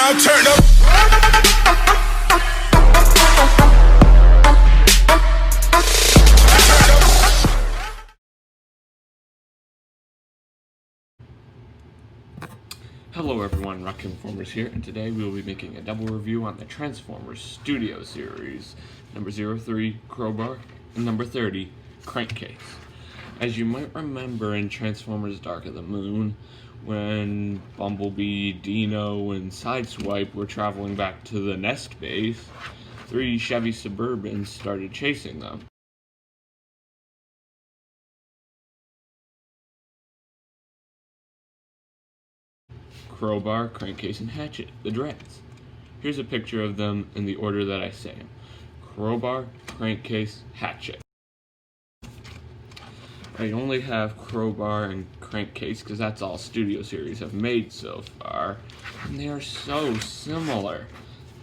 now turn up. Hello everyone, Raccoon-Formers here, and today we will be making a double review on the Transformers Studio Series, number 03, Crowbar, and number 30, Crankcase. As you might remember in Transformers Dark of the Moon, when Bumblebee, Dino, and Sideswipe were traveling back to the Nest base, 3 Chevy Suburbans started chasing them. Crowbar, Crankcase, and Hatchet, the Dreads. Here's a picture of them in the order that I say them. Crowbar, Crankcase, Hatchet. I only have Crowbar and Crankcase because that's all Studio Series have made so far, and they are so similar.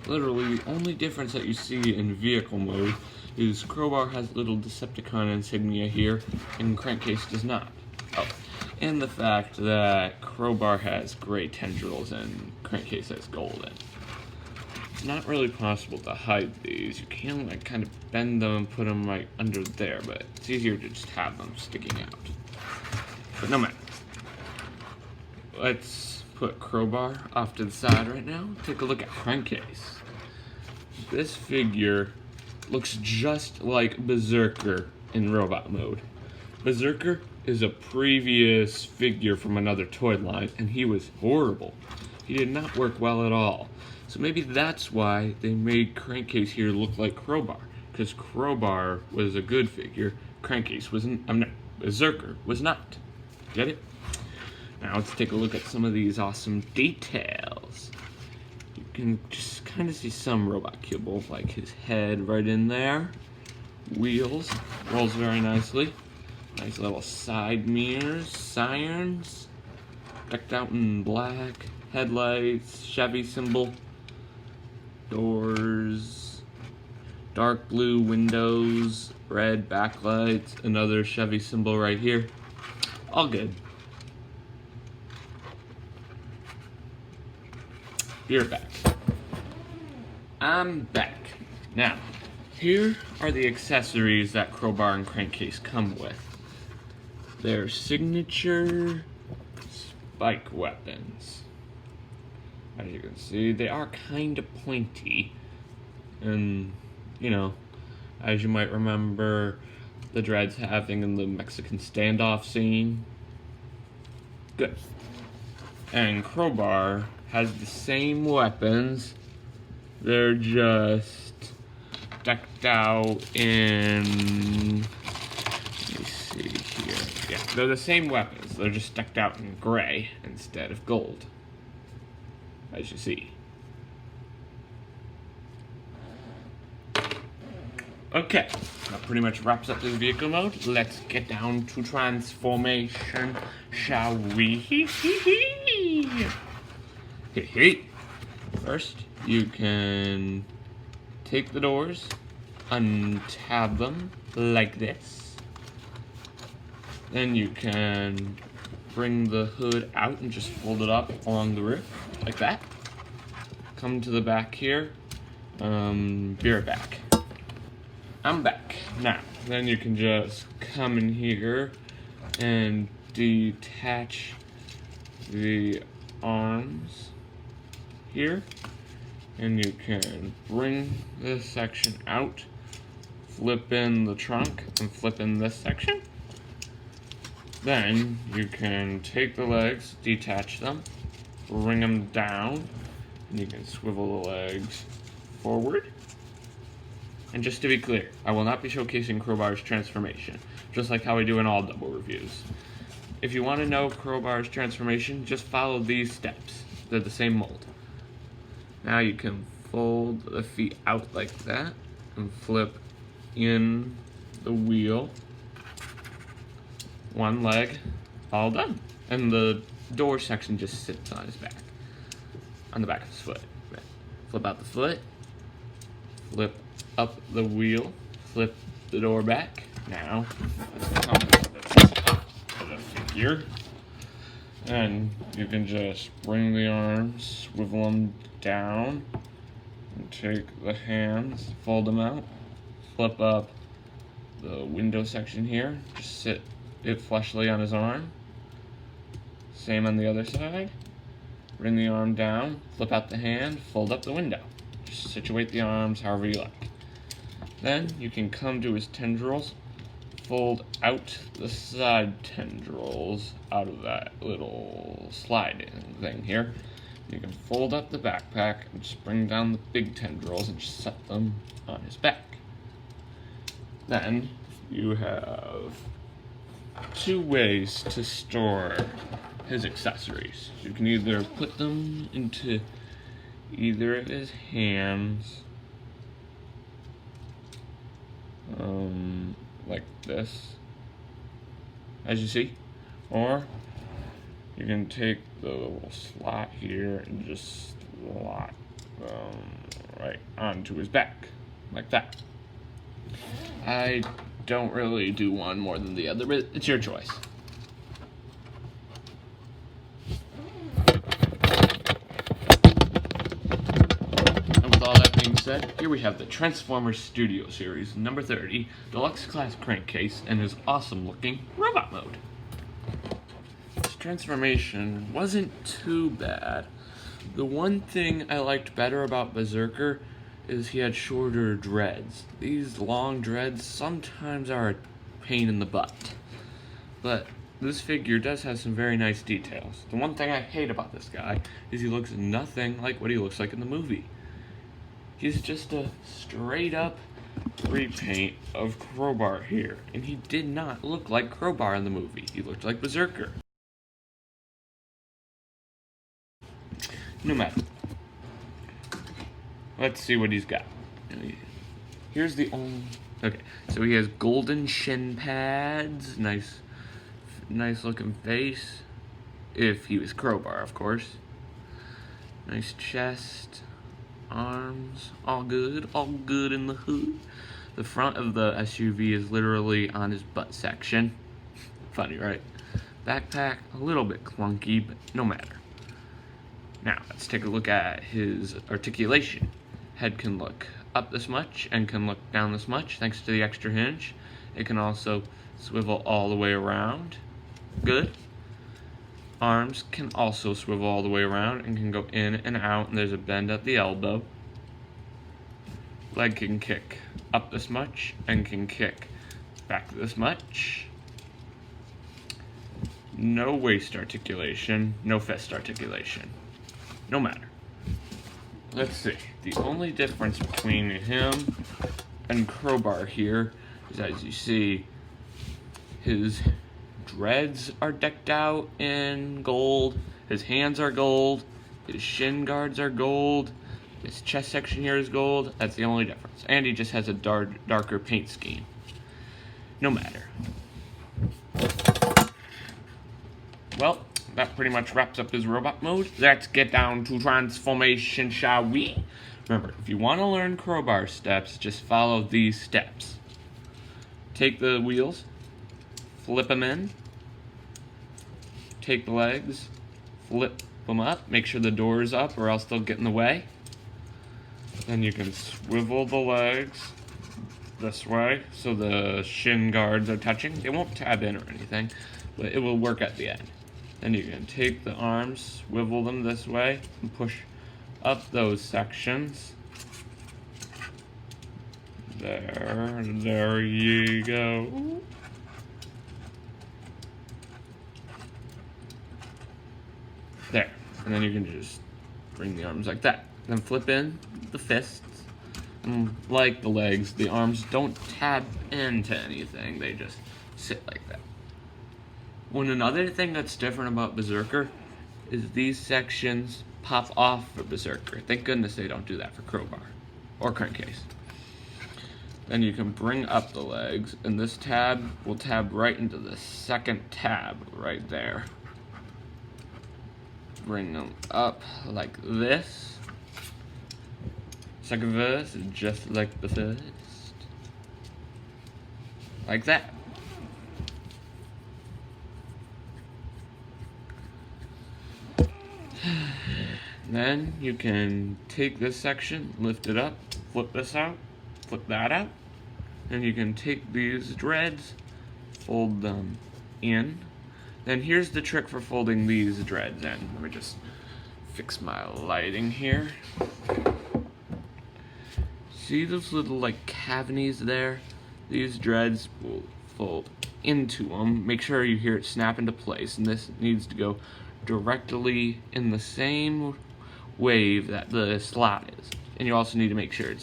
Literally, the only difference that you see in vehicle mode is Crowbar has little Decepticon insignia here, and Crankcase does not. Oh, and the fact that Crowbar has gray tendrils and Crankcase has golden. It's not really possible to hide these. You can like kind of bend them and put them right under there, but it's easier to just have them sticking out. But no matter. Let's put Crowbar off to the side right now. Take a look at Crankcase. This figure looks just like Berserker in robot mode. Berserker is a previous figure from another toy line, and he was horrible. He did not work well at all. So maybe that's why they made Crankcase here look like Crowbar, because Crowbar was a good figure, Crankcase wasn't. Berserker was not. Get it? Now let's take a look at some of these awesome details. You can just kind of see some robot kibble, like his head right in there. Wheels, rolls very nicely. Nice little side mirrors, sirens, decked out in black, headlights, Chevy symbol, doors, dark blue windows, red backlights, another Chevy symbol right here. All good. You're back. I'm back. Now, here are the accessories that Crowbar and Crankcase come with. Their signature spike weapons. As you can see, they are kind of pointy. And, you know, as you might remember the Dreads having in the Mexican standoff scene. Good. And Crowbar has the same weapons. They're just decked out in... Yeah, they're the same weapons. They're just decked out in gray instead of gold, as you see. Okay, that pretty much wraps up this vehicle mode. Let's get down to transformation, shall we? First, you can take the doors, untab them like this. Then you can bring the hood out and just fold it up along the roof, like that. Come to the back here, be right back. I'm back. Now, then you can just come in here and detach the arms here. And you can bring this section out, flip in the trunk, and flip in this section. Then you can take the legs, detach them, bring them down, and you can swivel the legs forward. And just to be clear, I will not be showcasing Crowbar's transformation, just like how I do in all double reviews. If you want to know Crowbar's transformation, just follow these steps. They're the same mold. Now you can fold the feet out like that, and flip in the wheel. One leg, all done. And the door section just sits on his back, on the back of his foot. Flip out the foot, flip up the wheel, flip the door back. Now, let's come to the top of the figure. And you can just bring the arms, swivel them down, and take the hands, fold them out, flip up the window section here, just sit it fleshly on his arm. Same on the other side. Bring the arm down, flip out the hand, fold up the window. Just situate the arms however you like. Then you can come to his tendrils, fold out the side tendrils out of that little sliding thing here. You can fold up the backpack and just bring down the big tendrils and just set them on his back. Then you have 2 ways to store his accessories. You can either put them into either of his hands, like this, as you see, or you can take the little slot here and just slot right onto his back, like that. I don't really do one more than the other, but it's your choice. Said, here we have the Transformers Studio Series number 30 Deluxe Class Crankcase and his awesome looking robot mode. This transformation wasn't too bad. The one thing I liked better about Berserker is he had shorter dreads. These long dreads sometimes are a pain in the butt, but this figure does have some very nice details. The one thing I hate about this guy is he looks nothing like what he looks like in the movie. He's just a straight up repaint of Crowbar here, and he did not look like Crowbar in the movie. He looked like Berserker. No matter. Let's see what he's got. Here's the only... Okay, so he has golden shin pads, nice looking face. If he was Crowbar, of course. Nice chest. Arms, all good in the hood. The front of the SUV is literally on his butt section. Funny, right? Backpack, a little bit clunky, but no matter. Now, let's take a look at his articulation. Head can look up this much and can look down this much, thanks to the extra hinge. It can also swivel all the way around. Good. Arms can also swivel all the way around and can go in and out, and there's a bend at the elbow. Leg can kick up this much and can kick back this much. No waist articulation, no fist articulation. No matter. Let's see. The only difference between him and Crowbar here is, as you see, his dreads are decked out in gold, his hands are gold, his shin guards are gold, his chest section here is gold. That's the only difference. And he just has a darker paint scheme. No matter. Well, that pretty much wraps up his robot mode. Let's get down to transformation, shall we? Remember, if you want to learn Crowbar steps, just follow these steps. Take the wheels, flip them in, take the legs, flip them up, make sure the door is up or else they'll get in the way. Then you can swivel the legs this way so the shin guards are touching. They won't tab in or anything, but it will work at the end. Then you can take the arms, swivel them this way, and push up those sections. There you go. There, and then you can just bring the arms like that. Then flip in the fists. And like the legs, the arms don't tab into anything, they just sit like that. Another thing that's different about Berserker is these sections pop off for Berserker. Thank goodness they don't do that for Crowbar or Crankcase. Then you can bring up the legs, and this tab will tab right into the second tab right there. Bring them up like this. Second verse is just like the first. Like that. Then you can take this section, lift it up, flip this out, flip that out, and you can take these dreads, fold them in. Then here's the trick for folding these dreads in. Let me just fix my lighting here. See those little like cavities there? These dreads will fold into them. Make sure you hear it snap into place, and this needs to go directly in the same wave that the slot is. And you also need to make sure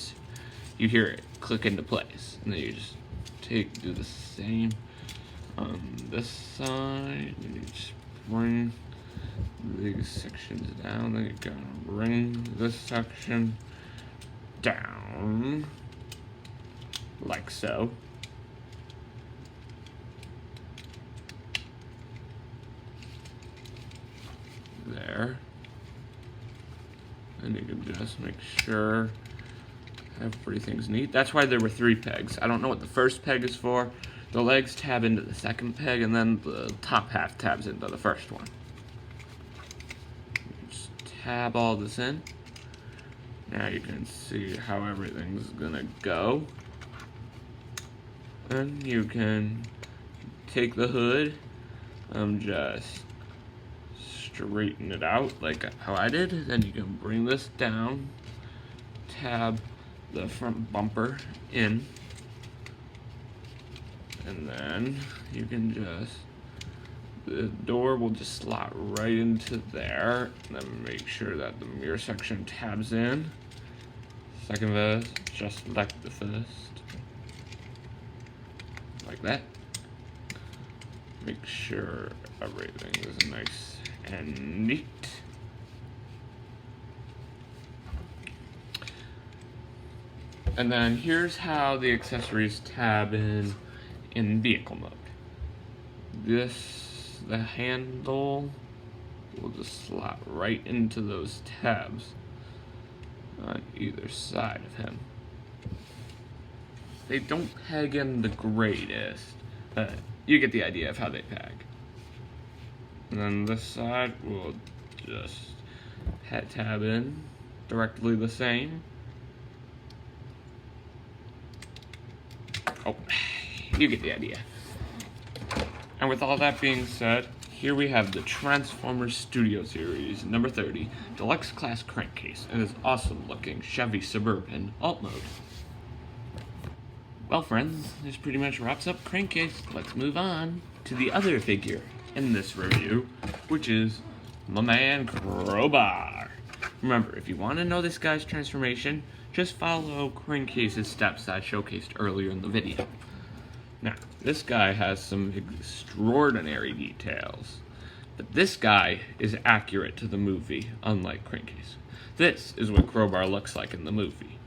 you hear it click into place. And then you just do the same on this side, and you just bring these sections down. Then you gotta bring this section down like so. There. And you can just make sure everything's neat. That's why there were 3 pegs. I don't know what the first peg is for. The legs tab into the second peg, and then the top half tabs into the first one. Just tab all this in. Now you can see how everything's gonna go. And you can take the hood and just straighten it out like how I did. Then you can bring this down, tab the front bumper in, and then you can the door will just slot right into there. And then make sure that the mirror section tabs in. Second vest, just like the first. Like that. Make sure everything is nice and neat. And then here's how the accessories tab in vehicle mode. The handle will just slot right into those tabs on either side of him. They don't peg in the greatest, but you get the idea of how they peg. And then this side will just tab in directly the same. Oh, you get the idea. And with all that being said, here we have the Transformers Studio Series number 30 Deluxe Class Crankcase in this awesome looking Chevy Suburban alt mode. Well friends, this pretty much wraps up Crankcase. Let's move on to the other figure in this review, which is my man Crowbar. Remember, if you want to know this guy's transformation, just follow Crankcase's steps I showcased earlier in the video. Now, this guy has some extraordinary details, but this guy is accurate to the movie, unlike Crankcase. This is what Crowbar looks like in the movie.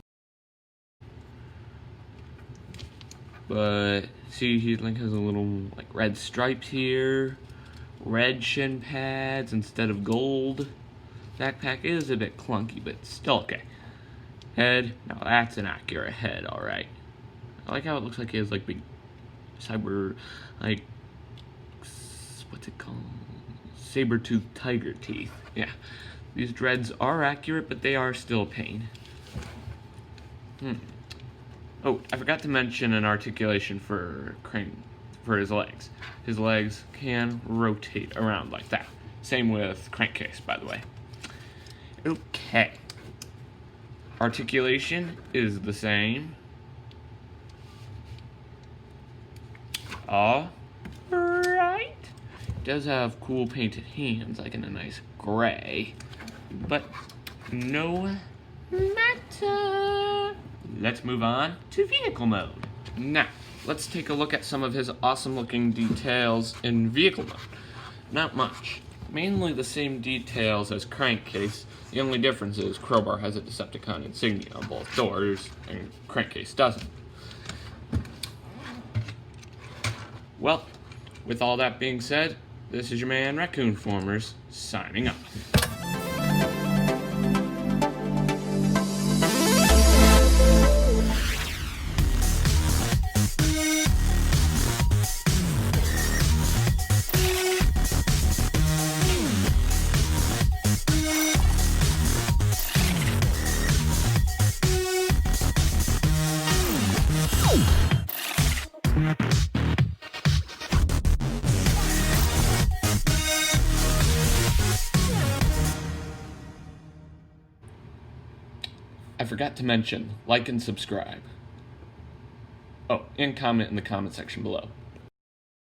But, see, he has a little, red stripes here, red shin pads instead of gold. Backpack is a bit clunky, but still okay. Head, now that's an accurate head, alright. I like how it looks like he has, big what's it called? Saber-toothed tiger teeth. Yeah, these dreads are accurate, but they are still a pain. Oh, I forgot to mention an articulation for his legs. His legs can rotate around like that. Same with Crankcase, by the way. Okay. Articulation is the same. Alright. Does have cool painted hands, like in a nice gray. But no matter. Let's move on to vehicle mode. Now, let's take a look at some of his awesome looking details in vehicle mode. Not much. Mainly the same details as Crankcase. The only difference is Crowbar has a Decepticon insignia on both doors, and Crankcase doesn't. Well, with all that being said, this is your man Raccoon-Formers, signing off. I forgot to mention, like and subscribe. Oh, and comment in the comment section below.